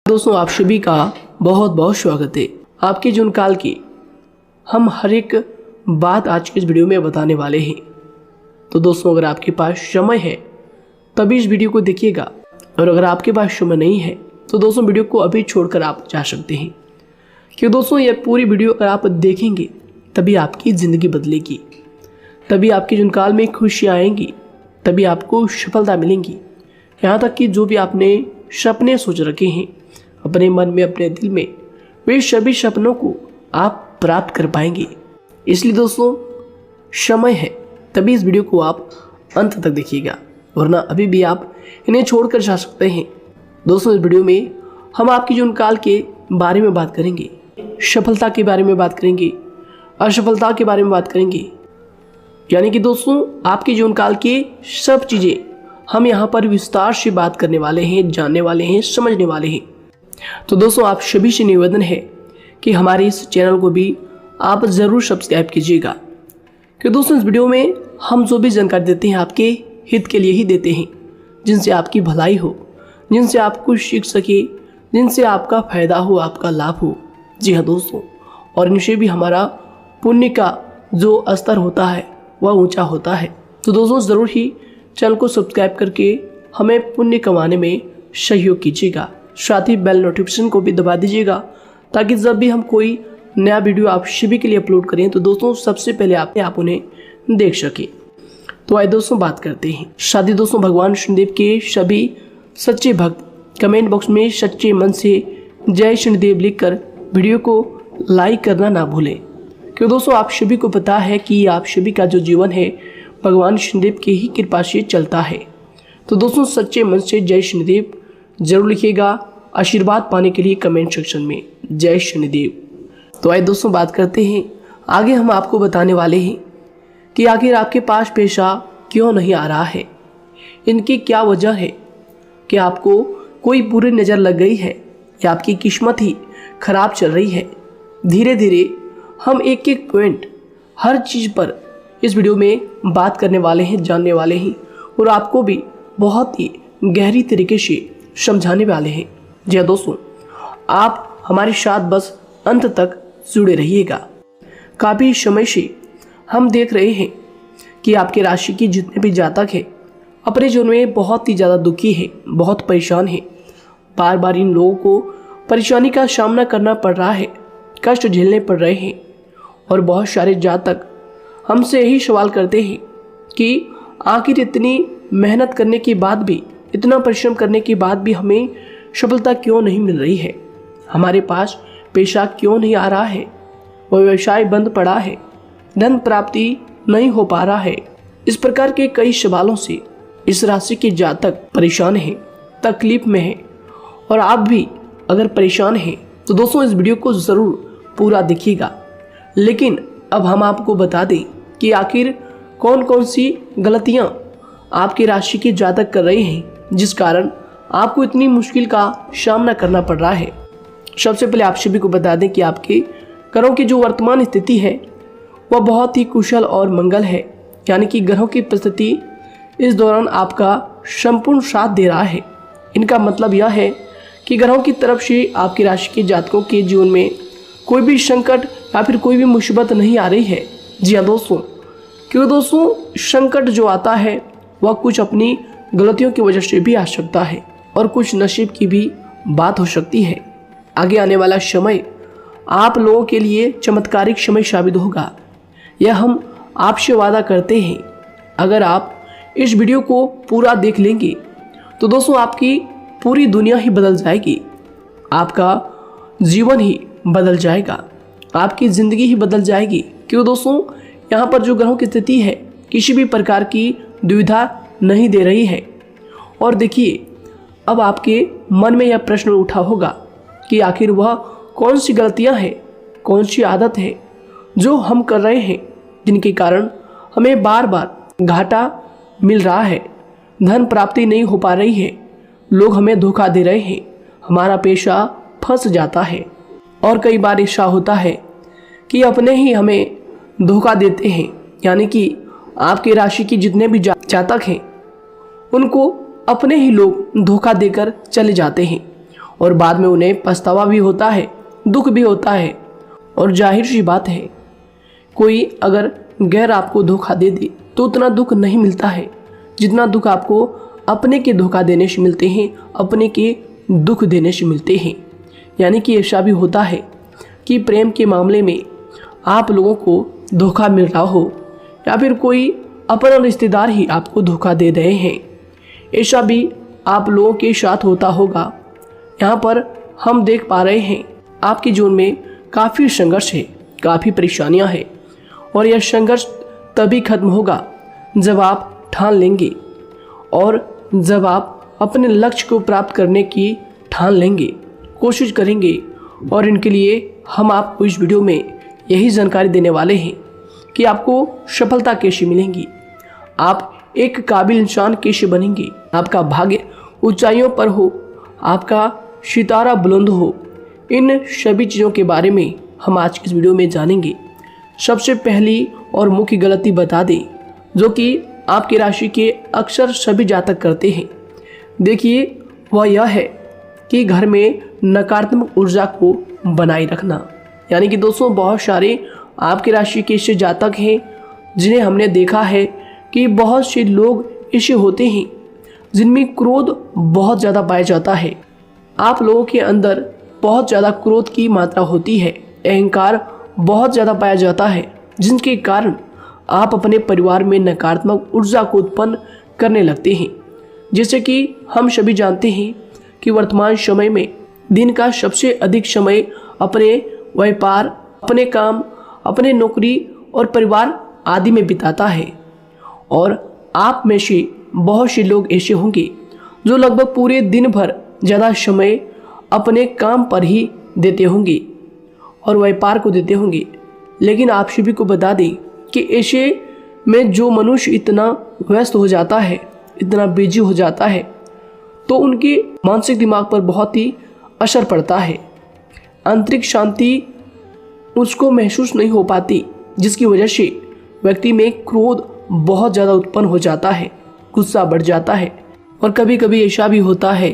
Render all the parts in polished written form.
दोस्तों, आप सभी का बहुत बहुत स्वागत है। आपके जीवन काल की हम हर एक बात आज के इस वीडियो में बताने वाले हैं। तो दोस्तों, अगर आपके पास समय है तभी इस वीडियो को देखिएगा, और अगर आपके पास समय नहीं है तो दोस्तों वीडियो को अभी छोड़कर आप जा सकते हैं। क्योंकि दोस्तों यह पूरी वीडियो अगर आप देखेंगे तभी आपकी ज़िंदगी बदलेगी, तभी आपके जीवन काल में खुशियाँ आएंगी, तभी आपको सफलता मिलेंगी। यहाँ तक कि जो भी आपने सपने सोच रखे हैं अपने मन में, अपने दिल में, वे सभी सपनों को आप प्राप्त कर पाएंगे। इसलिए दोस्तों, समय है तभी इस वीडियो को आप अंत तक देखिएगा, वरना अभी भी आप इन्हें छोड़कर जा सकते हैं। दोस्तों, इस वीडियो में हम आपके जीवन काल के बारे में बात करेंगे, सफलता के बारे में बात करेंगे, असफलता के बारे में बात करेंगे। यानी कि दोस्तों, आपके जीवन काल के सब चीज़ें हम यहाँ पर विस्तार से बात करने वाले हैं, जानने वाले हैं, समझने वाले हैं। तो दोस्तों, आप सभी से निवेदन है कि हमारे इस चैनल को भी आप ज़रूर सब्सक्राइब कीजिएगा, क्योंकि दोस्तों इस वीडियो में हम जो भी जानकारी देते हैं आपके हित के लिए ही देते हैं, जिनसे आपकी भलाई हो, जिनसे आप कुछ सीख सके, जिनसे आपका फ़ायदा हो, आपका लाभ हो। जी हाँ दोस्तों, और इनसे भी हमारा पुण्य का जो स्तर होता है वह ऊंचा होता है। तो दोस्तों, ज़रूर ही चैनल को सब्सक्राइब करके हमें पुण्य कमाने में सहयोग कीजिएगा। साथ ही बेल नोटिफिकेशन को भी दबा दीजिएगा, ताकि जब भी हम कोई नया वीडियो आप सभी के लिए अपलोड करें तो दोस्तों सबसे पहले आप उन्हें देख सकें। तो आइए दोस्तों बात करते हैं। शादी दोस्तों, भगवान शनिदेव के सभी सच्चे भक्त कमेंट बॉक्स में सच्चे मन से जय शनिदेव लिखकर वीडियो को लाइक करना ना भूलें, क्योंकि दोस्तों आप सभी को पता है कि आप सभी का जो जीवन है भगवान शनिदेव की ही कृपा से चलता है। तो दोस्तों, सच्चे मन से जय शनिदेव जरूर लिखिएगा, आशीर्वाद पाने के लिए कमेंट सेक्शन में जय शनिदेव। तो आइए दोस्तों बात करते हैं। आगे हम आपको बताने वाले हैं कि आखिर आपके पास पैसा क्यों नहीं आ रहा है, इनकी क्या वजह है, कि आपको कोई बुरी नज़र लग गई है या आपकी किस्मत ही खराब चल रही है। धीरे धीरे हम एक एक पॉइंट हर चीज़ पर इस वीडियो में बात करने वाले हैं, जानने वाले हैं, और आपको भी बहुत ही गहरी तरीके से समझाने वाले हैं। जी हाँ दोस्तों, आप हमारे साथ बस अंत तक जुड़े रहिएगा। काफ़ी समय से हम देख रहे हैं कि आपके राशि की जितने भी जातक हैं अपने जीवन में बहुत ही ज़्यादा दुखी है, बहुत परेशान है। बार बार इन लोगों को परेशानी का सामना करना पड़ रहा है, कष्ट झेलने पड़ रहे हैं। और बहुत सारे जातक हमसे यही सवाल करते हैं कि आखिर इतनी मेहनत करने के बाद भी, इतना परिश्रम करने के बाद भी हमें सफलता क्यों नहीं मिल रही है, हमारे पास पैसा क्यों नहीं आ रहा है, वह व्यवसाय बंद पड़ा है, धन प्राप्ति नहीं हो पा रहा है। इस प्रकार के कई सवालों से इस राशि के जातक परेशान हैं, तकलीफ में हैं। और आप भी अगर परेशान हैं तो दोस्तों इस वीडियो को ज़रूर पूरा देखिएगा। लेकिन अब हम आपको बता दें कि आखिर कौन कौन सी गलतियां आपकी राशि के जातक कर रहे हैं, जिस कारण आपको इतनी मुश्किल का सामना करना पड़ रहा है। सबसे पहले आप सभी को बता दें कि आपके ग्रहों की जो वर्तमान स्थिति है वह बहुत ही कुशल और मंगल है। यानी कि ग्रहों की परिस्थिति इस दौरान आपका संपूर्ण साथ दे रहा है। इनका मतलब यह है कि ग्रहों की तरफ से आपकी राशि के जातकों के जीवन में कोई भी संकट या फिर कोई भी मुसीबत नहीं आ रही है। जी हाँ दोस्तों, क्योंकि दोस्तों संकट जो आता है वह कुछ अपनी गलतियों की वजह से भी आ सकता है, और कुछ नसीब की भी बात हो सकती है। आगे आने वाला समय आप लोगों के लिए चमत्कारिक समय साबित होगा, यह हम आपसे वादा करते हैं। अगर आप इस वीडियो को पूरा देख लेंगे तो दोस्तों आपकी पूरी दुनिया ही बदल जाएगी, आपका जीवन ही बदल जाएगा, आपकी ज़िंदगी ही बदल जाएगी। क्यों दोस्तों, यहाँ पर जो ग्रहों की स्थिति है किसी भी प्रकार की दुविधा नहीं दे रही है। और देखिए, अब आपके मन में यह प्रश्न उठा होगा कि आखिर वह कौन सी गलतियां हैं, कौन सी आदत है जो हम कर रहे हैं, जिनके कारण हमें बार बार घाटा मिल रहा है, धन प्राप्ति नहीं हो पा रही है, लोग हमें धोखा दे रहे हैं, हमारा पैसा फंस जाता है। और कई बार ऐसा होता है कि अपने ही हमें धोखा देते हैं। यानी कि आपकी राशि की जितने भी जातक हैं उनको अपने ही लोग धोखा देकर चले जाते हैं, और बाद में उन्हें पछतावा भी होता है, दुख भी होता है। और जाहिर सी बात है, कोई अगर गैर आपको धोखा दे दे तो उतना दुख नहीं मिलता है जितना दुख आपको अपने के धोखा देने से मिलते हैं, अपने के दुख देने से मिलते हैं। यानी कि ऐसा भी होता है कि प्रेम के मामले में आप लोगों को धोखा मिल रहा हो या फिर कोई अपना रिश्तेदार ही आपको धोखा दे रहे हैं। ऐसा भी आप लोगों के साथ होता होगा। यहाँ पर हम देख पा रहे हैं आपके जीवन में काफ़ी संघर्ष है, काफ़ी परेशानियाँ हैं और यह संघर्ष तभी खत्म होगा जब आप ठान लेंगे और जब आप अपने लक्ष्य को प्राप्त करने की ठान लेंगे, कोशिश करेंगे। और इनके लिए हम आपको इस वीडियो में यही जानकारी देने वाले हैं कि आपको सफलता कैसे मिलेंगी, आप एक काबिल इंसान कैसे बनेंगे, आपका भाग्य ऊंचाइयों पर हो, आपका सितारा बुलंद हो। इन सभी चीज़ों के बारे में हम आज की इस वीडियो में जानेंगे। सबसे पहली और मुख्य गलती बता दें जो कि आपकी राशि के अक्सर सभी जातक करते हैं। देखिए, वह यह है कि घर में नकारात्मक ऊर्जा को बनाए रखना। यानी कि दोस्तों, बहुत सारे आपकी राशि के ऐसे जातक हैं जिन्हें हमने देखा है कि बहुत से लोग ऐसे होते हैं जिनमें क्रोध बहुत ज़्यादा पाया जाता है। आप लोगों के अंदर बहुत ज़्यादा क्रोध की मात्रा होती है, अहंकार बहुत ज़्यादा पाया जाता है, जिनके कारण आप अपने परिवार में नकारात्मक ऊर्जा को उत्पन्न करने लगते हैं। जैसे कि हम सभी जानते हैं कि वर्तमान समय में दिन का सबसे अधिक समय अपने व्यापार, अपने काम, अपने नौकरी और परिवार आदि में बिताता है। और आप में से बहुत से लोग ऐसे होंगे जो लगभग पूरे दिन भर ज़्यादा समय अपने काम पर ही देते होंगे और व्यापार को देते होंगे। लेकिन आप सभी को बता दें कि ऐसे में जो मनुष्य इतना व्यस्त हो जाता है, इतना बिजी हो जाता है, तो उनके मानसिक दिमाग पर बहुत ही असर पड़ता है। आंतरिक शांति उसको महसूस नहीं हो पाती, जिसकी वजह से व्यक्ति में क्रोध बहुत ज़्यादा उत्पन्न हो जाता है, गुस्सा बढ़ जाता है। और कभी कभी ऐसा भी होता है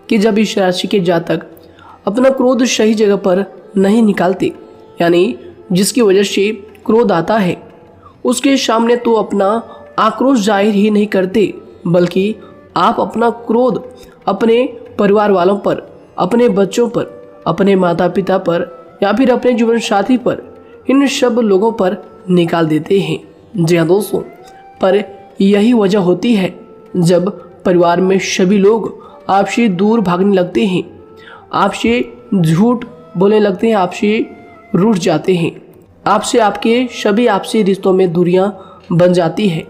कि जब इस राशि के जातक अपना क्रोध सही जगह पर नहीं निकालते, यानी जिसकी वजह से क्रोध आता है, उसके सामने तो अपना आक्रोश जाहिर ही नहीं करते, बल्कि आप अपना क्रोध अपने परिवार वालों पर, अपने बच्चों पर, अपने माता पिता पर या फिर अपने जीवन साथी पर, इन सब लोगों पर निकाल देते हैं। जी हाँ दोस्तों, पर यही वजह होती है जब परिवार में सभी लोग आपसे दूर भागने लगते हैं, आपसे झूठ बोलने लगते हैं, आपसे रूठ जाते हैं, आपसे आपके सभी आपसी रिश्तों में दूरियां बन जाती है।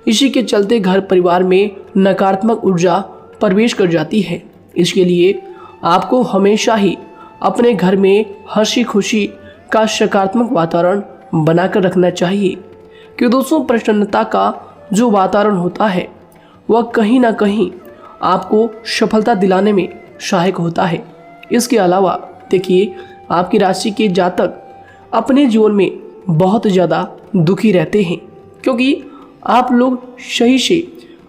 इसी के चलते घर परिवार में नकारात्मक ऊर्जा प्रवेश कर जाती है। इसके लिए आपको हमेशा ही अपने घर में हंसी खुशी का सकारात्मक वातावरण बनाकर रखना चाहिए। कि दोस्तों, प्रसन्नता का जो वातावरण होता है वह कहीं ना कहीं आपको सफलता दिलाने में सहायक होता है। इसके अलावा देखिए, आपकी राशि के जातक अपने जीवन में बहुत ज़्यादा दुखी रहते हैं, क्योंकि आप लोग सही से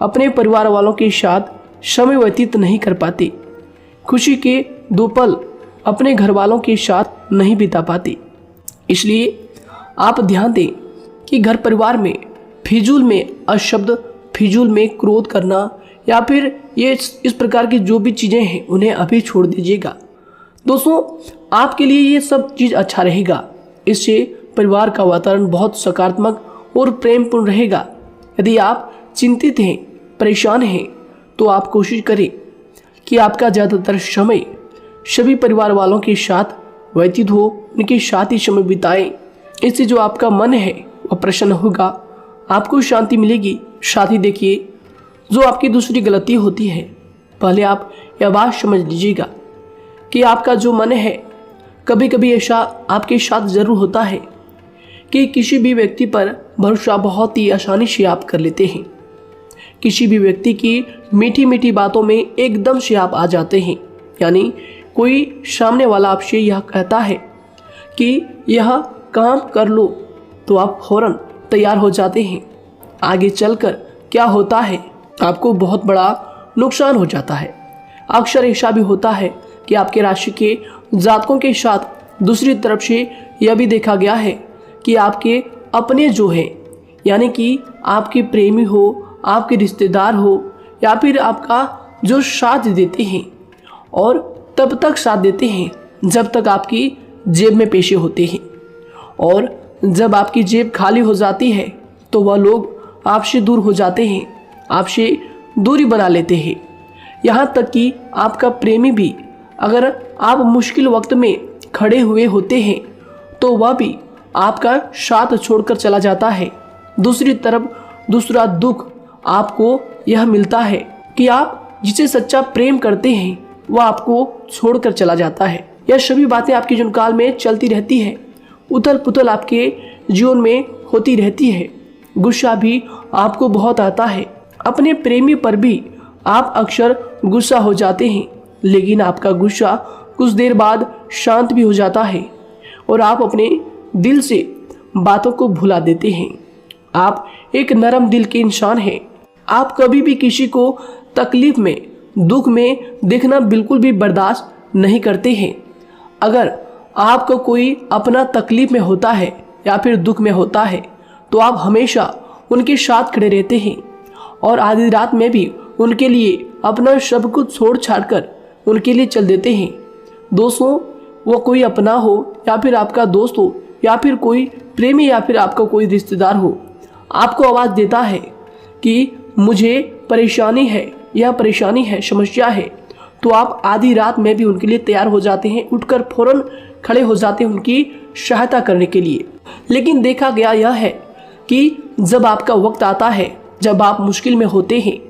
अपने परिवार वालों के साथ समय व्यतीत नहीं कर पाते, खुशी के दो पल अपने घर वालों के साथ नहीं बिता पाते। इसलिए आप ध्यान दें कि घर परिवार में फिजूल में अशब्द, फिजूल में क्रोध करना या फिर ये इस प्रकार की जो भी चीज़ें हैं उन्हें अभी छोड़ दीजिएगा। दोस्तों, आपके लिए ये सब चीज़ अच्छा रहेगा। इससे परिवार का वातावरण बहुत सकारात्मक और प्रेमपूर्ण रहेगा। यदि आप चिंतित हैं, परेशान हैं, तो आप कोशिश करें कि आपका ज़्यादातर समय सभी परिवार वालों के साथ व्यतीत हो, उनके साथ ही समय बिताएं। इससे जो आपका मन है वह प्रसन्न होगा, आपको शांति मिलेगी। साथ ही देखिए, जो आपकी दूसरी गलती होती है, पहले आप यह बात समझ लीजिएगा कि आपका जो मन है, कभी कभी ऐसा आपके साथ ज़रूर होता है कि किसी भी व्यक्ति पर भरोसा बहुत ही आसानी से आप कर लेते हैं। किसी भी व्यक्ति की मीठी मीठी बातों में एकदम से आप आ जाते हैं। यानी कोई सामने वाला आपसे यह कहता है कि यह काम कर लो, तो आप फौरन तैयार हो जाते हैं। आगे चलकर क्या होता है, आपको बहुत बड़ा नुकसान हो जाता है। अक्सर ऐसा भी होता है कि आपके राशि के जातकों के साथ दूसरी तरफ से यह भी देखा गया है कि आपके अपने जो हैं, यानी कि आपके प्रेमी हो, आपके रिश्तेदार हो, या फिर आपका जो साथ देते हैं और तब तक साथ देते हैं जब तक आपकी जेब में पैसे होते हैं, और जब आपकी जेब खाली हो जाती है तो वह लोग आपसे दूर हो जाते हैं, आपसे दूरी बना लेते हैं। यहाँ तक कि आपका प्रेमी भी, अगर आप मुश्किल वक्त में खड़े हुए होते हैं तो वह भी आपका साथ छोड़कर चला जाता है। दूसरी तरफ दूसरा दुख आपको यह मिलता है कि आप जिसे सच्चा प्रेम करते हैं वह आपको छोड़कर चला जाता है। यह सभी बातें आपके जीवन काल में चलती रहती है, उथल पुथल आपके जीवन में होती रहती है। गुस्सा भी आपको बहुत आता है, अपने प्रेमी पर भी आप अक्सर गुस्सा हो जाते हैं, लेकिन आपका गुस्सा कुछ देर बाद शांत भी हो जाता है और आप अपने दिल से बातों को भुला देते हैं। आप एक नरम दिल के इंसान हैं। आप कभी भी किसी को तकलीफ में, दुख में देखना बिल्कुल भी बर्दाश्त नहीं करते हैं। अगर आपको कोई अपना तकलीफ में होता है या फिर दुख में होता है तो आप हमेशा उनके साथ खड़े रहते हैं और आधी रात में भी उनके लिए अपना सब कुछ छोड़ छाड़ कर उनके लिए चल देते हैं। दोस्तों, वो कोई अपना हो या फिर आपका दोस्त हो या फिर कोई प्रेमी या फिर आपका कोई रिश्तेदार हो, आपको आवाज़ देता है कि मुझे परेशानी है, यह परेशानी है, समस्या है, तो आप आधी रात में भी उनके लिए तैयार हो जाते हैं, उठकर फौरन खड़े हो जाते हैं उनकी सहायता करने के लिए। लेकिन देखा गया यह है कि जब आपका वक्त आता है, जब आप मुश्किल में होते हैं,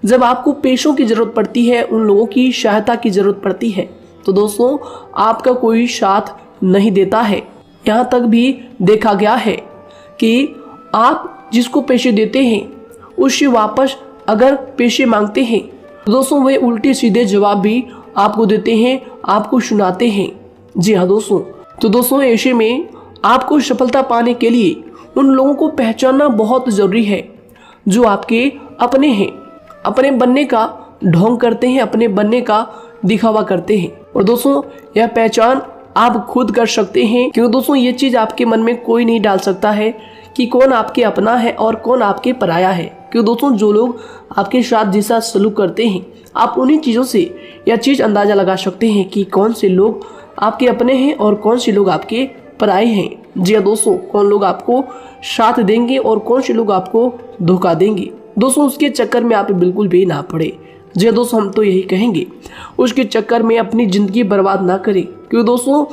जब आपको पैसों की ज़रूरत पड़ती है, उन लोगों की सहायता की ज़रूरत पड़ती है, तो दोस्तों आपका कोई साथ नहीं देता है। यहाँ तक भी देखा गया है कि आप जिसको पैसे देते हैं उससे वापस अगर पैसे मांगते हैं तो दोस्तों वे उल्टे सीधे जवाब भी आपको देते हैं, आपको सुनाते हैं। जी हाँ दोस्तों, तो दोस्तों ऐसे में आपको सफलता पाने के लिए उन लोगों को पहचानना बहुत ज़रूरी है जो आपके अपने हैं, अपने बनने का ढोंग करते हैं, अपने बनने का दिखावा करते हैं। और दोस्तों यह पहचान आप खुद कर सकते हैं, क्योंकि दोस्तों ये चीज़ आपके मन में कोई नहीं डाल सकता है कि कौन आपके अपना है और कौन आपके पराया है। क्योंकि दोस्तों जो लोग आपके साथ जैसा सलूक करते हैं, आप उन्हीं चीज़ों से यह चीज़ अंदाज़ा लगा सकते हैं कि कौन से लोग आपके अपने हैं और कौन से लोग आपके पराए हैं। जी हाँ दोस्तों, कौन लोग आपको साथ देंगे और कौन से लोग आपको धोखा देंगे। दोस्तों उसके चक्कर में आप बिल्कुल भी ना पड़े। जी हाँ दोस्तों, हम तो यही कहेंगे उसके चक्कर में अपनी ज़िंदगी बर्बाद ना करें, क्योंकि दोस्तों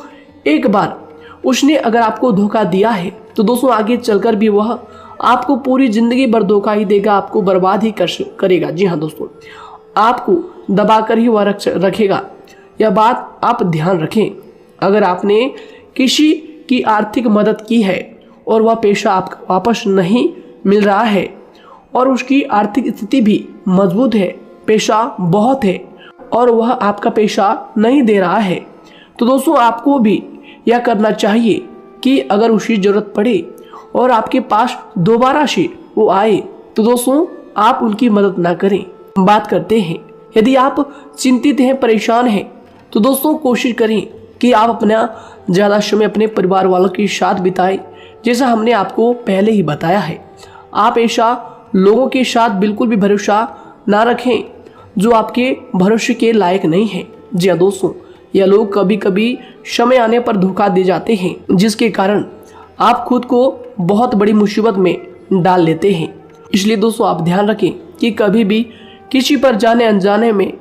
एक बार उसने अगर आपको धोखा दिया है तो दोस्तों आगे चलकर भी वह आपको पूरी ज़िंदगी भर धोखा ही देगा, आपको बर्बाद ही करेगा। जी हाँ दोस्तों, आपको दबा कर ही वह रखेगा। यह बात आप ध्यान रखें। अगर आपने किसी की आर्थिक मदद की है और वह पैसा आपको वापस नहीं मिल रहा है और उसकी आर्थिक स्थिति भी मजबूत है, पैसा बहुत है और वह आपका पैसा नहीं दे रहा है, तो दोस्तों आपको भी यह करना चाहिए कि अगर उसकी ज़रूरत पड़े और आपके पास दोबारा से वो आए तो दोस्तों आप उनकी मदद ना करें। बात करते हैं, यदि आप चिंतित हैं, परेशान हैं, तो दोस्तों कोशिश करें कि आप अपना ज़्यादा समय अपने परिवार वालों के साथ बिताएं, जैसा हमने आपको पहले ही बताया है। आप ऐसा लोगों के साथ बिल्कुल भी भरोसा ना रखें जो आपके भरोसे के लायक नहीं है। जी हाँ दोस्तों, यह लोग कभी कभी समय आने पर धोखा दे जाते हैं, जिसके कारण आप खुद को बहुत बड़ी मुसीबत में डाल लेते हैं। इसलिए दोस्तों आप ध्यान रखें कि कभी भी किसी पर जाने अनजाने में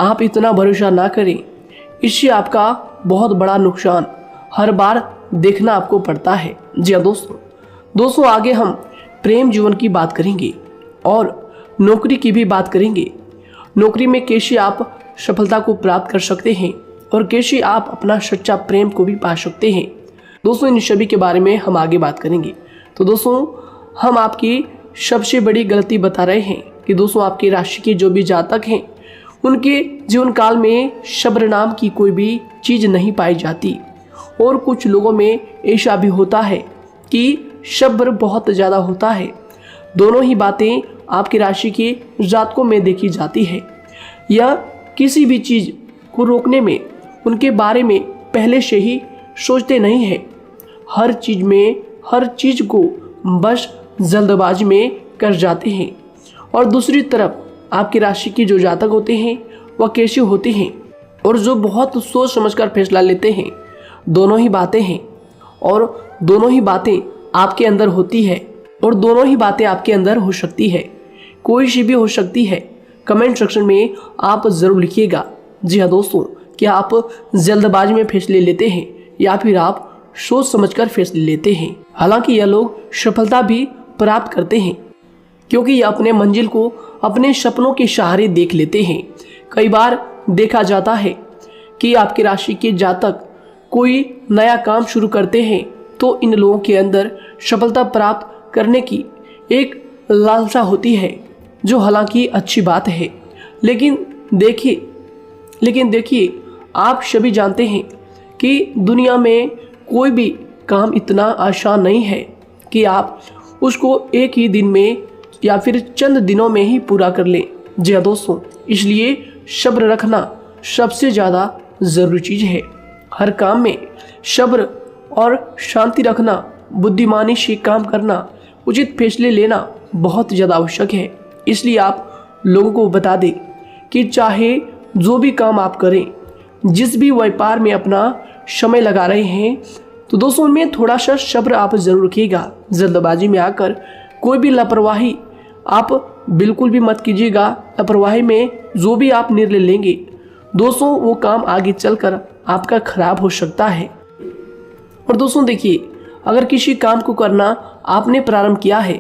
आप इतना भरोसा ना करें, इससे आपका बहुत बड़ा नुकसान हर बार देखना आपको पड़ता है। जी हाँ दोस्तों आगे हम प्रेम जीवन की बात करेंगे और नौकरी की भी बात करेंगे। नौकरी में कैसे आप सफलता को प्राप्त कर सकते हैं और कैसे आप अपना सच्चा प्रेम को भी पा सकते हैं। दोस्तों इन सभी के बारे में हम आगे बात करेंगे। तो दोस्तों हम आपकी सबसे बड़ी गलती बता रहे हैं कि दोस्तों आपकी राशि के जो भी जातक हैं उनके जीवन काल में सब्र नाम की कोई भी चीज़ नहीं पाई जाती, और कुछ लोगों में ऐसा भी होता है कि सब्र बहुत ज़्यादा होता है। दोनों ही बातें आपकी राशि के जातकों में देखी जाती है। या किसी भी चीज़ को रोकने में, उनके बारे में पहले से ही सोचते नहीं हैं। हर चीज़ को बस जल्दबाजी में कर जाते हैं। और दूसरी तरफ आपकी राशि के जो जातक होते हैं वह कैसे होते हैं और जो बहुत सोच समझकर फैसला लेते हैं। दोनों ही बातें हैं और दोनों ही बातें आपके अंदर होती है और दोनों ही बातें आपके अंदर हो सकती है। कोई सी भी हो सकती है। कमेंट सेक्शन में आप ज़रूर लिखिएगा। जी हाँ दोस्तों, क्या आप जल्दबाजी में फैसले लेते हैं या फिर आप सोच समझकर फैसले लेते हैं। हालांकि यह लोग सफलता भी प्राप्त करते हैं क्योंकि यह अपने मंजिल को अपने सपनों के सहारे देख लेते हैं। कई बार देखा जाता है कि आपकी राशि के जातक कोई नया काम शुरू करते हैं तो इन लोगों के अंदर सफलता प्राप्त करने की एक लालसा होती है, जो हालांकि अच्छी बात है। लेकिन देखिए आप सभी जानते हैं कि दुनिया में कोई भी काम इतना आसान नहीं है कि आप उसको एक ही दिन में या फिर चंद दिनों में ही पूरा कर लें। जी हाँ दोस्तों, इसलिए सब्र रखना सबसे ज़्यादा ज़रूरी चीज़ है। हर काम में सब्र और शांति रखना, बुद्धिमानी से काम करना, उचित फैसले लेना बहुत ज़्यादा आवश्यक है। इसलिए आप लोगों को बता दें कि चाहे जो भी काम आप करें, जिस भी व्यापार में अपना समय लगा रहे हैं, तो दोस्तों उनमें थोड़ा सा सब्र आप जरूर रखिएगा। जल्दबाजी में आकर कोई भी लापरवाही आप बिल्कुल भी मत कीजिएगा। लापरवाही में जो भी आप निर्णय लेंगे दोस्तों, वो काम आगे चलकर आपका खराब हो सकता है। और दोस्तों देखिए, अगर किसी काम को करना आपने प्रारंभ किया है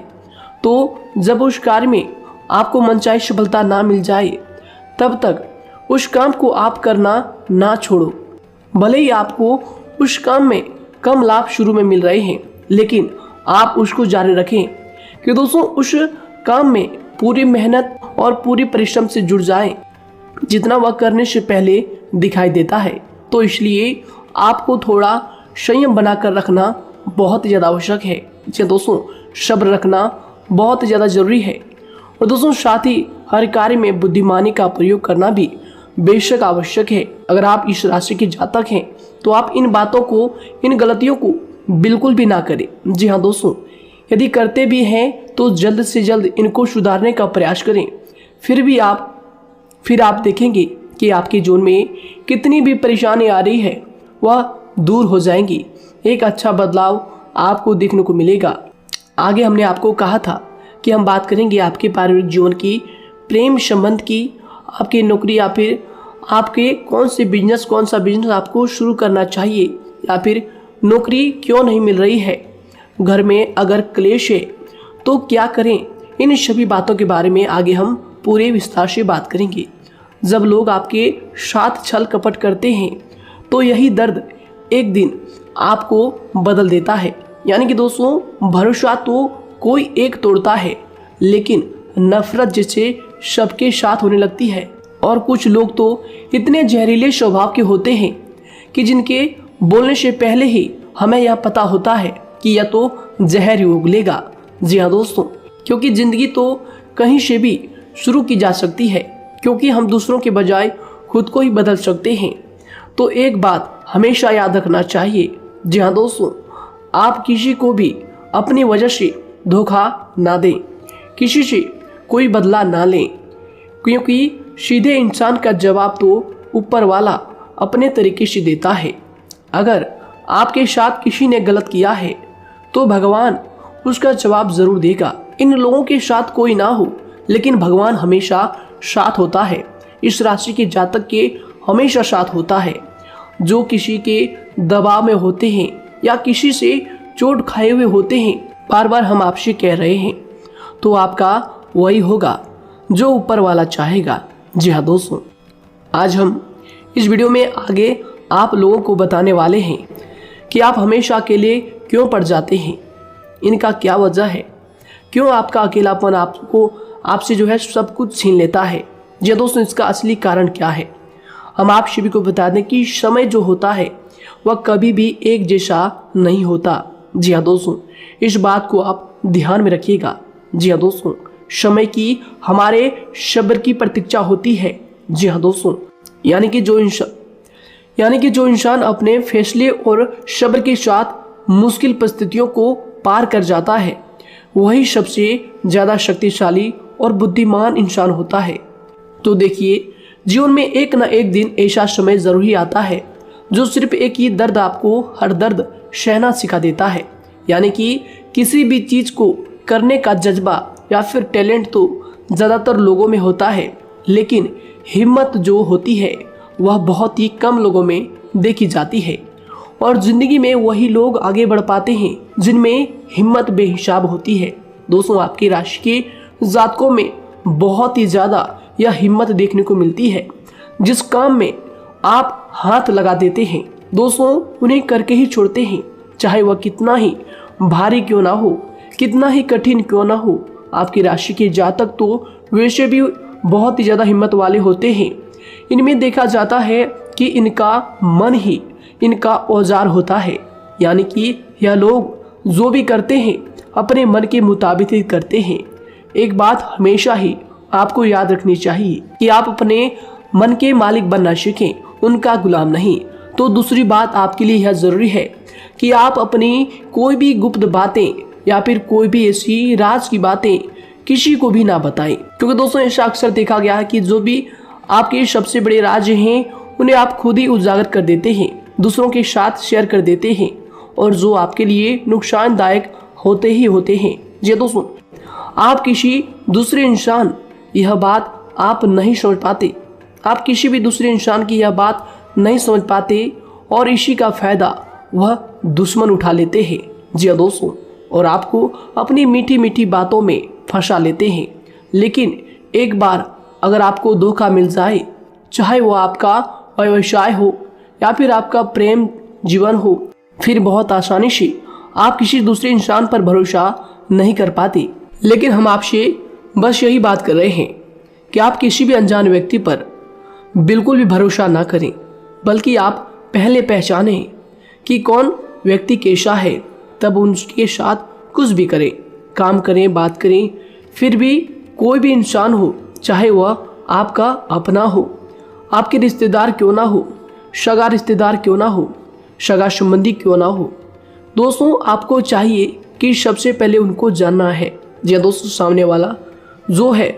तो जब उस कार्य में आपको मनचाही सफलता ना मिल जाए तब तक उस काम को आप करना ना छोड़ो। भले ही आपको उस काम में कम लाभ शुरू में मिल रहे हैं, लेकिन आप उसको जारी रखें कि दोस्तों उस काम में पूरी मेहनत और पूरी परिश्रम से जुड़ जाएं, जितना वह करने से पहले दिखाई देता है। तो इसलिए आपको थोड़ा संयम बनाकर रखना बहुत ज़्यादा आवश्यक है। जी दोस्तों, सब्र रखना बहुत ज़्यादा ज़रूरी है। और दोस्तों साथ ही हर कार्य में बुद्धिमानी का प्रयोग करना भी बेशक आवश्यक है। अगर आप इस राशि के जातक हैं तो आप इन बातों को, इन गलतियों को बिल्कुल भी ना करें। जी हाँ दोस्तों, यदि करते भी हैं तो जल्द से जल्द इनको सुधारने का प्रयास करें। फिर आप देखेंगे कि आपके जीवन में कितनी भी परेशानी आ रही है वह दूर हो जाएंगी। एक अच्छा बदलाव आपको देखने को मिलेगा। आगे हमने आपको कहा था कि हम बात करेंगे आपके पारिवारिक जीवन की, प्रेम संबंध की, आपकी नौकरी या फिर आपके कौन सा बिजनेस आपको शुरू करना चाहिए या फिर नौकरी क्यों नहीं मिल रही है, घर में अगर क्लेश है तो क्या करें। इन सभी बातों के बारे में आगे हम पूरे विस्तार से बात करेंगे। जब लोग आपके साथ छल कपट करते हैं तो यही दर्द एक दिन आपको बदल देता है। यानी कि दोस्तों, भरोसा तो कोई एक तोड़ता है, लेकिन नफरत जैसे सबके साथ होने लगती है। और कुछ लोग तो इतने जहरीले स्वभाव के होते हैं कि जिनके बोलने से पहले ही हमें यह पता होता है कि यह तो जहर ही उगलेगा। जी हाँ दोस्तों, क्योंकि ज़िंदगी तो कहीं से भी शुरू की जा सकती है, क्योंकि हम दूसरों के बजाय खुद को ही बदल सकते हैं। तो एक बात हमेशा याद रखना चाहिए। जी हाँ दोस्तों, आप किसी को भी अपनी वजह से धोखा ना दें, किसी से कोई बदला ना लें, क्योंकि सीधे इंसान का जवाब तो ऊपर वाला अपने तरीके से देता है। अगर आपके साथ किसी ने गलत किया है तो भगवान उसका जवाब ज़रूर देगा। इन लोगों के साथ कोई ना हो, लेकिन भगवान हमेशा साथ होता है। इस राशि के जातक के हमेशा साथ होता है। जो किसी के दबाव में होते हैं या किसी से चोट खाए हुए होते हैं, बार बार हम आपसे कह रहे हैं, तो आपका वही होगा जो ऊपर वाला चाहेगा। जी हाँ दोस्तों, आज हम इस वीडियो में आगे आप लोगों को बताने वाले हैं कि आप हमेशा अकेले क्यों पड़ जाते हैं, इनका क्या वजह है, क्यों आपका अकेलापन आपसे जो है सब कुछ छीन लेता है। जी हाँ दोस्तों, इसका असली कारण क्या है हम आप सभी को बता दें कि समय जो होता है वह कभी भी एक जैसा नहीं होता। जी हाँ दोस्तों, इस बात को आप ध्यान में रखिएगा। जी हाँ दोस्तों, समय की हमारे सब्र की प्रतीक्षा होती है। जी हाँ दोस्तों, यानी कि जो इंसान अपने फैसले और सब्र के साथ मुश्किल परिस्थितियों को पार कर जाता है वही सबसे ज़्यादा शक्तिशाली और बुद्धिमान इंसान होता है। तो देखिए, जीवन में एक ना एक दिन ऐसा समय ज़रूर ही आता है जो सिर्फ एक ही दर्द आपको हर दर्द सहना सिखा देता है। यानी कि किसी भी चीज़ को करने का जज्बा या फिर टैलेंट तो ज़्यादातर लोगों में होता है, लेकिन हिम्मत जो होती है वह बहुत ही कम लोगों में देखी जाती है। और ज़िंदगी में वही लोग आगे बढ़ पाते हैं जिनमें हिम्मत बेहिसाब होती है। दोस्तों, आपकी राशि के जातकों में बहुत ही ज़्यादा यह हिम्मत देखने को मिलती है। जिस काम में आप हाथ लगा देते हैं दोस्तों उन्हें करके ही छोड़ते हैं, चाहे वह कितना ही भारी क्यों ना हो, कितना ही कठिन क्यों ना हो। आपकी राशि के जातक तो वैसे भी बहुत ही ज़्यादा हिम्मत वाले होते हैं। इनमें देखा जाता है कि इनका मन ही इनका औजार होता है। यानी कि यह लोग जो भी करते हैं अपने मन के मुताबिक ही करते हैं। एक बात हमेशा ही आपको याद रखनी चाहिए कि आप अपने मन के मालिक बनना सीखें, उनका गुलाम नहीं। तो दूसरी बात आपके लिए यह ज़रूरी है कि आप अपनी कोई भी गुप्त बातें या फिर कोई भी ऐसी राज की बातें किसी को भी ना बताएं, क्योंकि दोस्तों ऐसा अक्सर देखा गया है कि जो भी आपके सबसे बड़े राज हैं उन्हें आप खुद ही उजागर कर देते हैं, दूसरों के साथ शेयर कर देते हैं, और जो आपके लिए नुकसानदायक होते ही होते हैं। जी दोस्तों, आप किसी दूसरे इंसान यह बात आप नहीं समझ पाते, आप किसी भी दूसरे इंसान की यह बात नहीं समझ पाते और इसी का फ़ायदा वह दुश्मन उठा लेते हैं। जी दोस्तों, और आपको अपनी मीठी मीठी बातों में फंसा लेते हैं। लेकिन एक बार अगर आपको धोखा मिल जाए, चाहे वो आपका व्यवसाय हो या फिर आपका प्रेम जीवन हो, फिर बहुत आसानी से आप किसी दूसरे इंसान पर भरोसा नहीं कर पाते। लेकिन हम आपसे बस यही बात कर रहे हैं कि आप किसी भी अनजान व्यक्ति पर बिल्कुल भी भरोसा ना करें, बल्कि आप पहले पहचानें कि कौन व्यक्ति कैसा है, तब उनके साथ कुछ भी करें, काम करें, बात करें। फिर भी कोई भी इंसान हो, चाहे वह आपका अपना हो, आपके रिश्तेदार क्यों ना हो, सगा रिश्तेदार क्यों ना हो, सगा संबंधी क्यों ना हो, दोस्तों आपको चाहिए कि सबसे पहले उनको जानना है या दोस्तों सामने वाला जो है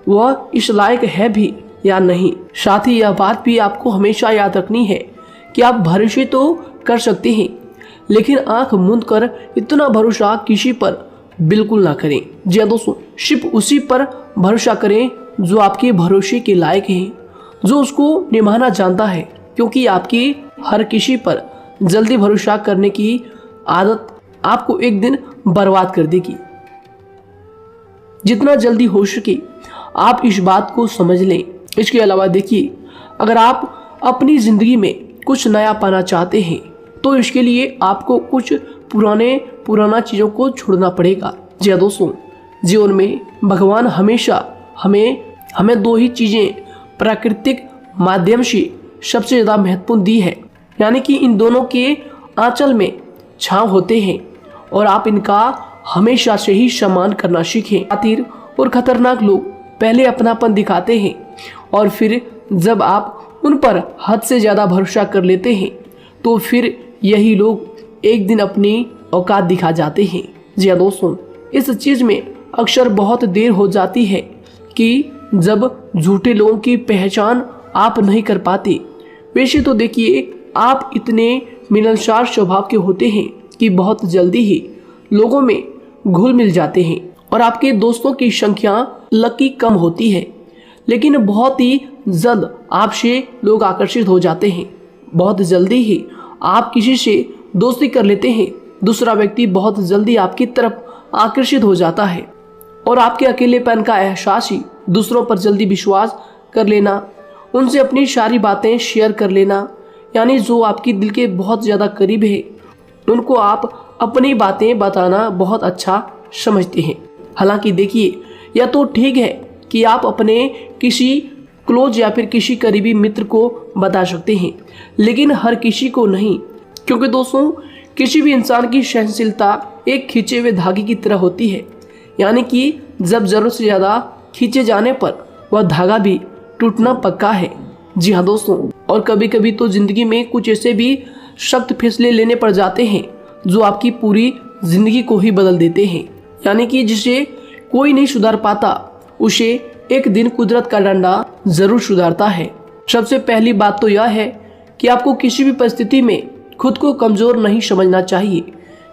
वह इस लायक है भी या नहीं। साथ ही यह बात भी आपको हमेशा याद रखनी है कि आप भरोसे तो कर सकते हैं, लेकिन आंख मूंद कर इतना भरोसा किसी पर बिल्कुल ना करें। जी दोस्तों, सिर्फ उसी पर भरोसा करें जो आपके भरोसे के लायक है, जो उसको निभाना जानता है, क्योंकि आपकी हर किसी पर जल्दी भरोसा करने की आदत आपको एक दिन बर्बाद कर देगी। जितना जल्दी हो सके आप इस बात को समझ लें। इसके अलावा देखिए, अगर आप अपनी ज़िंदगी में कुछ नया पाना चाहते हैं तो इसके लिए आपको कुछ पुराना चीज़ों को छोड़ना पड़ेगा। जी दोस्तों, जीवन में भगवान हमेशा हमें दो ही चीज़ें प्राकृतिक माध्यम से सबसे ज़्यादा महत्वपूर्ण दी है, यानी कि इन दोनों के आंचल में छांव होते हैं और आप इनका हमेशा से ही सम्मान करना सीखें। खातिर और खतरनाक लोग पहले अपनापन दिखाते हैं और फिर जब आप उन पर हद से ज़्यादा भरोसा कर लेते हैं तो फिर यही लोग एक दिन अपनी औकात दिखा जाते हैं। जी हाँ दोस्तों, इस चीज़ में अक्सर बहुत देर हो जाती है कि जब झूठे लोगों की पहचान आप नहीं कर पाते। वैसे तो देखिए, आप इतने मिलनसार स्वभाव के होते हैं कि बहुत जल्दी ही लोगों में घुल मिल जाते हैं और आपके दोस्तों की संख्या लकी कम होती है, लेकिन बहुत ही जल्द आपसे लोग आकर्षित हो जाते हैं। बहुत जल्दी ही आप किसी से दोस्ती कर लेते हैं, दूसरा व्यक्ति बहुत जल्दी आपकी तरफ आकर्षित हो जाता है और आपके अकेलेपन का एहसास ही दूसरों पर जल्दी विश्वास कर लेना, उनसे अपनी सारी बातें शेयर कर लेना, यानी जो आपकी दिल के बहुत ज़्यादा करीब है उनको आप अपनी बातें बताना बहुत अच्छा समझते हैं। हालांकि देखिए, यह तो ठीक है कि आप अपने किसी क्लोज या फिर किसी करीबी मित्र को बता सकते हैं, लेकिन हर किसी को नहीं, क्योंकि दोस्तों किसी भी इंसान की सहनशीलता एक खींचे हुए धागे की तरह होती है, यानी कि जब ज़रूरत से ज़्यादा खींचे जाने पर वह धागा भी टूटना पक्का है। जी हाँ दोस्तों, और कभी कभी तो जिंदगी में कुछ ऐसे भी सख्त फैसले लेने पड़ जाते हैं जो आपकी पूरी जिंदगी को ही बदल देते हैं। यानी कि जिसे कोई नहीं सुधार पाता उसे एक दिन कुदरत का डंडा जरूर सुधारता है। सबसे पहली बात तो यह है कि आपको किसी भी परिस्थिति में खुद को कमजोर नहीं समझना चाहिए,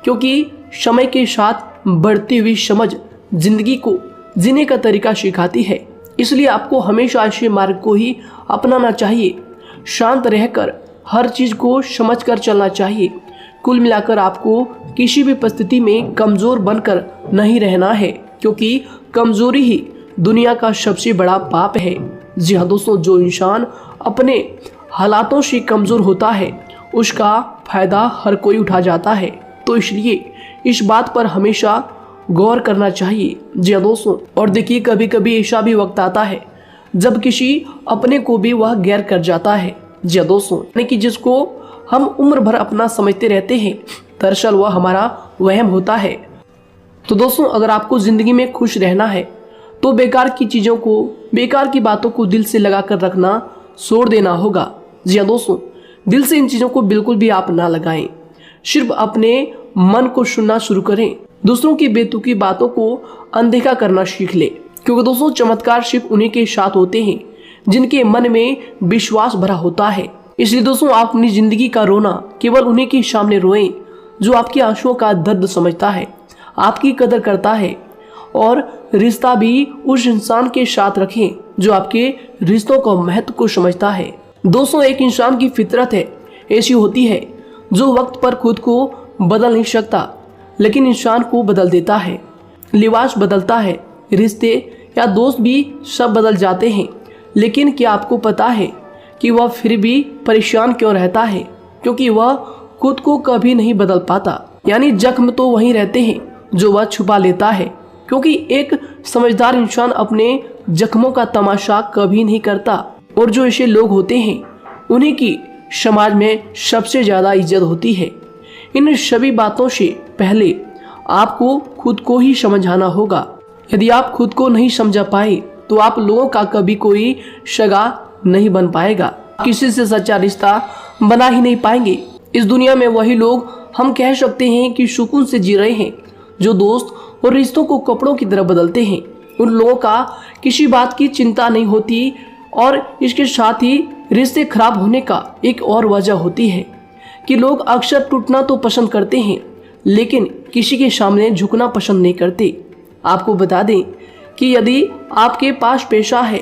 क्योंकि समय के साथ बढ़ती हुई समझ जिंदगी को जीने का तरीका सिखाती है। इसलिए आपको हमेशा ऐसे मार्ग को ही अपनाना चाहिए। शांत रहकर हर चीज को समझकर चलना चाहिए। कुल मिलाकर आपको किसी भी परिस्थिति में कमजोर बनकर नहीं रहना है, क्योंकि कमजोरी ही दुनिया का सबसे बड़ा पाप है। जी हाँ दोस्तों, जो इंसान अपने हालातों से कमजोर होता है उसका फायदा हर कोई उठा जाता है। तो इसलिए इस बात पर हमेशा गौर करना चाहिए। जी हाँ दोस्तों, और देखिए कभी कभी ऐसा भी वक्त आता है जब किसी अपने को भी वह गैर कर जाता है। जी हाँ दोस्तों, यानी कि जिसको हम उम्र भर अपना समझते रहते हैं, दरअसल वह हमारा वहम होता है। तो दोस्तों, अगर आपको जिंदगी में खुश रहना है तो बेकार की चीजों को, बेकार की बातों को दिल से लगा कर रखना छोड़ देना होगा। जी हाँ दोस्तों, दिल से इन चीजों को बिल्कुल भी आप ना लगाएं। सिर्फ अपने मन को सुनना शुरू करें। दूसरों की बेतुकी बातों को अनदेखा करना सीख ले, क्योंकि दोस्तों चमत्कार सिर्फ उन्हीं के साथ होते हैं जिनके मन में विश्वास भरा होता है। इसलिए दोस्तों, आप अपनी जिंदगी का रोना केवल उन्हीं के सामने रोएं जो आपके आंसुओं का दर्द समझता है, आपकी कदर करता है, और रिश्ता भी उस इंसान के साथ रखें जो आपके रिश्तों का महत्व को समझता है। दोस्तों, एक इंसान की फितरत है ऐसी होती है जो वक्त पर खुद को बदल नहीं सकता, लेकिन इंसान को बदल देता है। लिबास बदलता है, रिश्ते या दोस्त भी सब बदल जाते हैं, लेकिन क्या आपको पता है कि वह फिर भी परेशान क्यों रहता है? क्योंकि वह खुद को कभी नहीं बदल पाता। यानी जख्म तो वहीं रहते हैं जो वह छुपा लेता है, क्योंकि एक समझदार इंसान अपने जख्मों का तमाशा कभी नहीं करता। और जो ऐसे लोग होते हैं उन्हीं की समाज में सबसे ज्यादा इज्जत होती है। इन सभी बातों से पहले आपको खुद को ही समझाना होगा। यदि आप खुद को नहीं समझा पाए तो आप लोगों का कभी कोई सगा नहीं बन पाएगा, किसी से सच्चा रिश्ता बना ही नहीं पाएंगे। इस दुनिया में वही लोग हम कह सकते हैं कि सुकून से जी रहे हैं जो दोस्त और रिश्तों को कपड़ों की तरह बदलते हैं। उन लोगों का किसी बात की चिंता नहीं होती, और इसके साथ ही रिश्ते खराब होने का एक और वजह होती है कि लोग अक्सर टूटना तो पसंद करते हैं लेकिन किसी के सामने झुकना पसंद नहीं करते। आपको बता दें कि यदि आपके पास पैसा है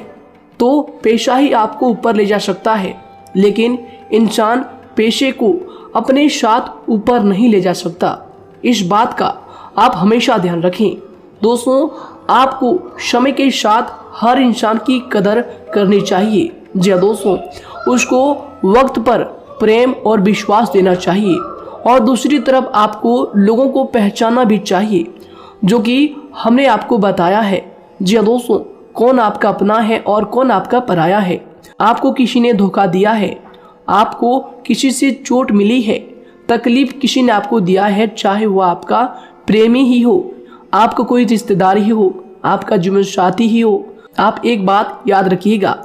तो पैसा ही आपको ऊपर ले जा सकता है, लेकिन इंसान पैसे को अपने साथ ऊपर नहीं ले जा सकता। इस बात का आप हमेशा ध्यान रखें। दोस्तों, आपको समय के साथ हर इंसान की कदर करनी चाहिए। जी हाँ दोस्तों, उसको वक्त पर प्रेम और विश्वास देना चाहिए, और दूसरी तरफ आपको लोगों को पहचानना भी चाहिए जो कि हमने आपको बताया है। जी हाँ दोस्तों, कौन आपका अपना है और कौन आपका पराया है। आपको किसी ने धोखा दिया है, आपको किसी से चोट मिली है, तकलीफ किसी ने आपको दिया है, चाहे वो आपका प्रेमी ही हो, आपका कोई रिश्तेदार ही हो, आपका जीवन साथी ही हो। आप एक बात याद रखिएगा,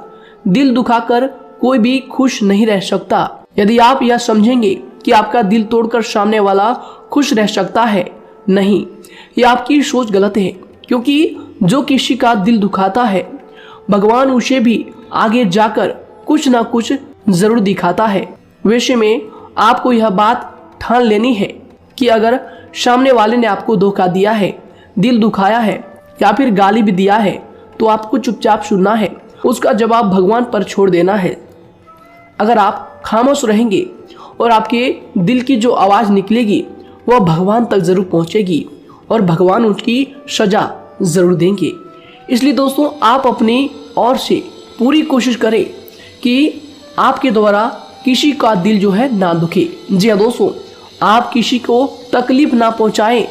दिल दुखाकर कोई भी खुश नहीं रह सकता। यदि आप यह समझेंगे कि आपका दिल तोड़कर सामने वाला खुश रह सकता है, नहीं, यह आपकी सोच गलत है, क्योंकि जो किसी का दिल दुखाता है भगवान उसे भी आगे जाकर कुछ ना कुछ जरूर दिखाता है। वैसे में आपको यह बात ठान लेनी है कि अगर सामने वाले ने आपको धोखा दिया है, दिल दुखाया है या फिर गाली भी दिया है तो आपको चुपचाप सुनना है, उसका जवाब भगवान पर छोड़ देना है। अगर आप खामोश रहेंगे और आपके दिल की जो आवाज़ निकलेगी वह भगवान तक जरूर पहुंचेगी और भगवान उसकी सजा जरूर देंगे। इसलिए दोस्तों, आप अपनी ओर से पूरी कोशिश करें कि आपके द्वारा किसी का दिल जो है ना दुखे। जी हाँ दोस्तों, आप किसी को तकलीफ ना पहुंचाएं,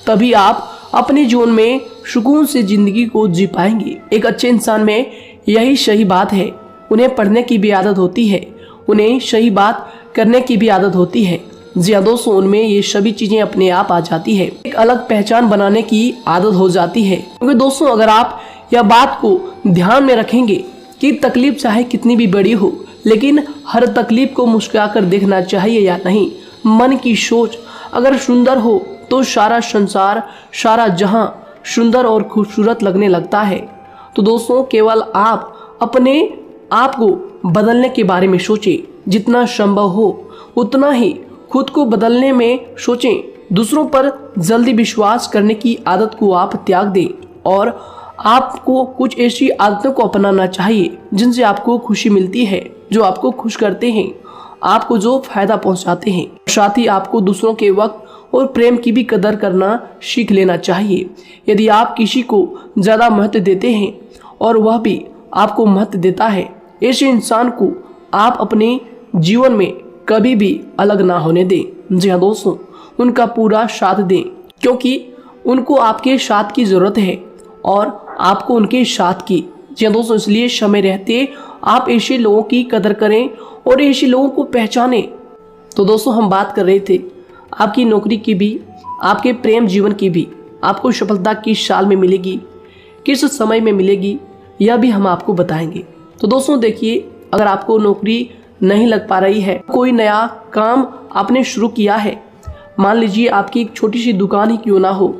तभी आप अपने जीवन में सुकून से जिंदगी को जी पाएंगे। एक अच्छे इंसान में यही सही बात है। उन्हें पढ़ने की भी आदत होती है, उन्हें सही बात करने की भी आदत होती है। जी हाँ दोस्तों, उनमें ये सभी चीजें अपने आप आ जाती है। एक अलग पहचान बनाने की आदत हो जाती है। क्योंकि दोस्तों, अगर आप यह बात को ध्यान में रखेंगे कि तकलीफ चाहे कितनी भी बड़ी हो, लेकिन हर तकलीफ को मुस्कुराकर देखना चाहिए या नहीं। मन की सोच अगर सुंदर हो तो सारा संसार, सारा जहां सुंदर और खूबसूरत लगने लगता है। तो दोस्तों केवल आप अपने आप को बदलने के बारे में सोचें, जितना संभव हो उतना ही खुद को बदलने में सोचें। दूसरों पर जल्दी विश्वास करने की आदत को आप त्याग दें और आपको कुछ ऐसी आदतों को अपनाना चाहिए जिनसे आपको खुशी मिलती है, जो आपको खुश करते हैं, आपको जो फायदा पहुंचाते हैं। साथ ही आपको दूसरों के वक्त और प्रेम की भी कदर करना सीख लेना चाहिए। यदि आप किसी को ज़्यादा महत्व देते हैं और वह भी आपको महत्व देता है, ऐसे इंसान को आप अपने जीवन में कभी भी अलग ना होने दें। जी हाँ दोस्तों, उनका पूरा साथ दें, क्योंकि उनको आपके साथ की ज़रूरत है और आपको उनके साथ की। जी हाँ दोस्तों, इसलिए समय रहते आप ऐसे लोगों की कदर करें और ऐसे लोगों को पहचानें। तो दोस्तों हम बात कर रहे थे आपकी नौकरी की भी, आपके प्रेम जीवन की भी। आपको सफलता किस साल में मिलेगी, किस समय में मिलेगी, यह भी हम आपको बताएंगे। तो दोस्तों देखिए, अगर आपको नौकरी नहीं लग पा रही है, कोई नया काम आपने शुरू किया है, मान लीजिए आपकी एक छोटी सी दुकान ही क्यों ना हो,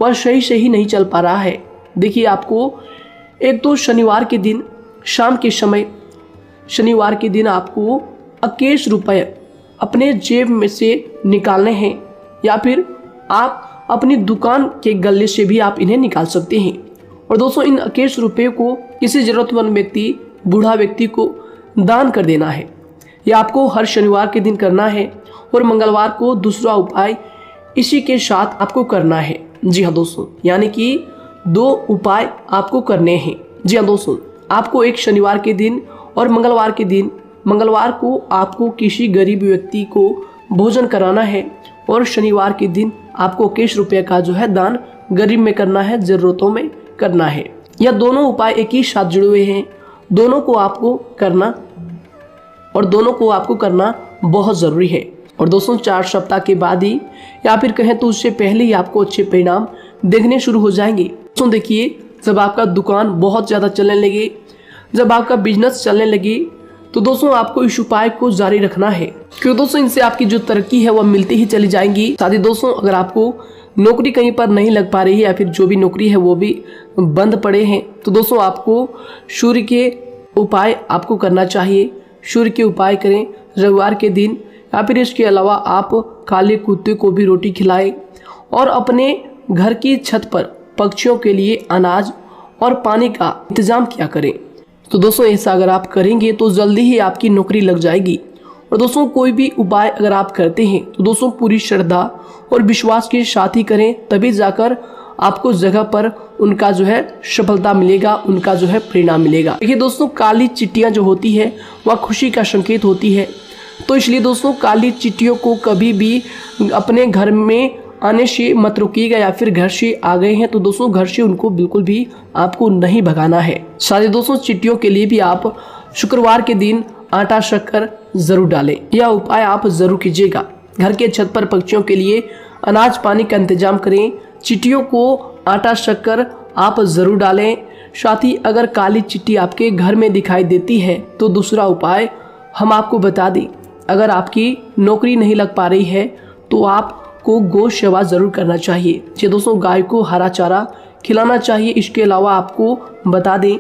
वह सही नहीं चल पा रहा है। देखिए आपको एक तो शनिवार के दिन शाम के समय, शनिवार के दिन आपको 21 रुपये अपने जेब में से निकालने हैं, या फिर आप अपनी दुकान के गले से भी आप इन्हें निकाल सकते हैं। और दोस्तों इन 21 रुपये को किसी ज़रूरतमंद व्यक्ति, बूढ़ा व्यक्ति को दान कर देना है। यह आपको हर शनिवार के दिन करना है और मंगलवार को दूसरा उपाय इसी के साथ आपको करना है। जी हाँ दोस्तों, यानी कि 2 उपाय आपको करने हैं। जी हाँ दोस्तों, आपको एक शनिवार के दिन और मंगलवार के दिन, मंगलवार को आपको किसी गरीब व्यक्ति को भोजन कराना है और शनिवार के दिन आपको 21 रुपये का जो है दान गरीब में करना है, ज़रूरतों में करना है। यह दोनों उपाय एक ही साथ जुड़े हुए हैं, दोनों को आपको करना और दोनों को आपको करना बहुत ज़रूरी है। और दोस्तों 4 सप्ताह के बाद ही, या फिर कहें तो उससे पहले ही आपको अच्छे परिणाम देखने शुरू हो जाएंगे। दोस्तों देखिए, जब आपका दुकान बहुत ज़्यादा चलने लगे, जब आपका बिजनेस चलने लगे, तो दोस्तों आपको इस उपाय को जारी रखना है, क्योंकि दोस्तों इनसे आपकी जो तरक्की है वह मिलती ही चली जाएंगी। साथ ही दोस्तों अगर आपको नौकरी कहीं पर नहीं लग पा रही है, या फिर जो भी नौकरी है वो भी बंद पड़े हैं, तो दोस्तों आपको सूर्य के उपाय आपको करना चाहिए। सूर्य के उपाय करें रविवार के दिन, या फिर इसके अलावा आप काले कुत्ते को भी रोटी खिलाएं और अपने घर की छत पर पक्षियों के लिए अनाज और पानी का इंतजाम किया करें। तो दोस्तों ऐसा अगर आप करेंगे तो जल्दी ही आपकी नौकरी लग जाएगी। और दोस्तों कोई भी उपाय अगर आप करते हैं तो दोस्तों पूरी श्रद्धा और विश्वास के साथ ही करें, तभी जाकर आपको जगह पर उनका जो है सफलता मिलेगा, उनका जो है परिणाम मिलेगा। देखिए दोस्तों, काली चिट्टियाँ जो होती है वह खुशी का संकेत होती है, तो इसलिए दोस्तों काली चिट्टियों को कभी भी अपने घर में आने से मत रोकिएगा, या फिर घर से आ गए हैं तो दोस्तों घर से उनको बिल्कुल भी आपको नहीं भगाना है। साथ दोस्तों चिट्टियों के लिए भी आप शुक्रवार के दिन आटा शक्कर जरूर डालें, यह उपाय आप जरूर कीजिएगा। घर के छत पर पक्षियों के लिए अनाज पानी का इंतजाम करें, चिट्टियों को आटा शक्कर आप जरूर डालें। साथ ही अगर काली चिट्टी आपके घर में दिखाई देती है तो दूसरा उपाय हम आपको बता दें, अगर आपकी नौकरी नहीं लग पा रही है तो आपको गौ सेवा जरूर करना चाहिए। जी दोस्तों, गाय को हरा चारा खिलाना चाहिए। इसके अलावा आपको बता दें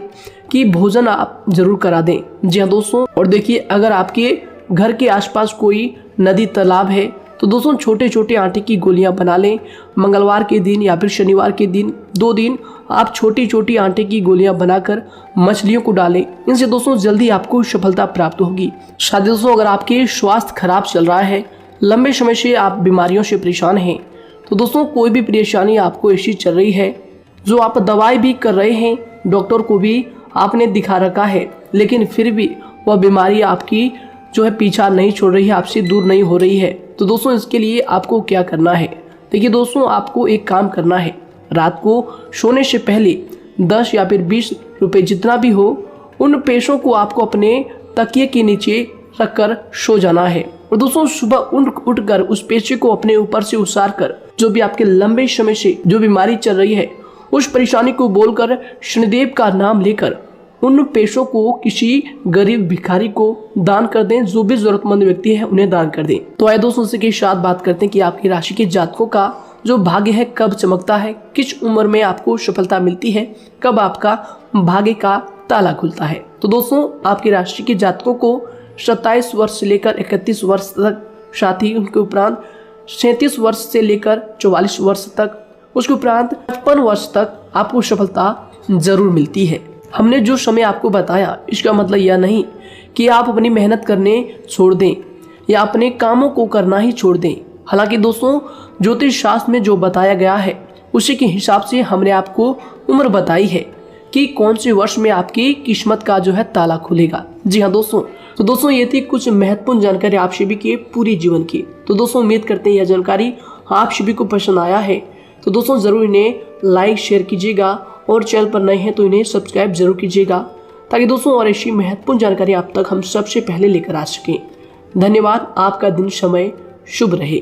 कि भोजन आप जरूर करा दें। जी हाँ दोस्तों, और देखिए अगर आपके घर के आसपास कोई नदी तालाब है तो दोस्तों छोटे छोटे आटे की गोलियां बना लें। मंगलवार के दिन या फिर शनिवार के दिन 2 दिन आप छोटी छोटी आटे की गोलियां बनाकर मछलियों को डालें। इनसे दोस्तों जल्दी आपको सफलता प्राप्त होगी। साथ ही दोस्तों अगर आपके स्वास्थ्य खराब चल रहा है, लंबे समय से आप बीमारियों से परेशान हैं, तो दोस्तों कोई भी परेशानी आपको ऐसी चल रही है जो आप दवाई भी कर रहे हैं, डॉक्टर को भी आपने दिखा रखा है, लेकिन फिर भी वह बीमारी आपकी जो है पीछा नहीं छोड़ रही है, आपसे दूर नहीं हो रही है, तो दोस्तों इसके लिए आपको क्या करना है। देखिए दोस्तों, आपको एक काम करना है, रात को सोने से पहले 10 या फिर 20 रुपए जितना भी हो, उन पैसों को आपको अपने तकिए के नीचे रखकर सो जाना है। और दोस्तों सुबह उठकर उस पैसे को अपने ऊपर से उतार कर, जो भी आपके लंबे समय से जो बीमारी चल रही है, उस परेशानी को बोलकर शनिदेव का नाम लेकर उन पैसों को किसी गरीब भिखारी को दान कर दें, जो भी जरूरतमंद व्यक्ति है उन्हें दान कर दें। तो आइए दोस्तों इसी के साथ बात करते हैं कि आपकी राशि के जातकों का जो भाग्य है कब चमकता है, किस उम्र में आपको सफलता मिलती है, कब आपका भाग्य का ताला खुलता है। तो दोस्तों आपकी राशि के जातकों को 27 वर्ष से लेकर 31 वर्ष तक, साथ ही उनके उपरांत 37 वर्ष से लेकर 44 वर्ष तक, उसके उपरांत 55 वर्ष तक आपको सफलता जरूर मिलती है। हमने जो समय आपको बताया इसका मतलब यह नहीं कि आप अपनी मेहनत करने छोड़ दें या अपने कामों को करना ही छोड़ दें। हालांकि दोस्तों ज्योतिष शास्त्र में जो बताया गया है उसी के हिसाब से हमने आपको उम्र बताई है कि कौन से वर्ष में आपकी किस्मत का जो है ताला खुलेगा। जी हाँ दोस्तों, तो दोस्तों ये थी कुछ महत्वपूर्ण जानकारी आप सभी के पूरे जीवन की। तो दोस्तों उम्मीद करते हैं यह जानकारी आप सभी को पसंद आया है। तो दोस्तों जरूर इन्हें लाइक शेयर कीजिएगा और चैनल पर नए हैं तो इन्हें सब्सक्राइब जरूर कीजिएगा, ताकि दोस्तों और ऐसी महत्वपूर्ण जानकारी आप तक हम सबसे पहले लेकर आ सकें। धन्यवाद। आपका दिन समय शुभ रहे।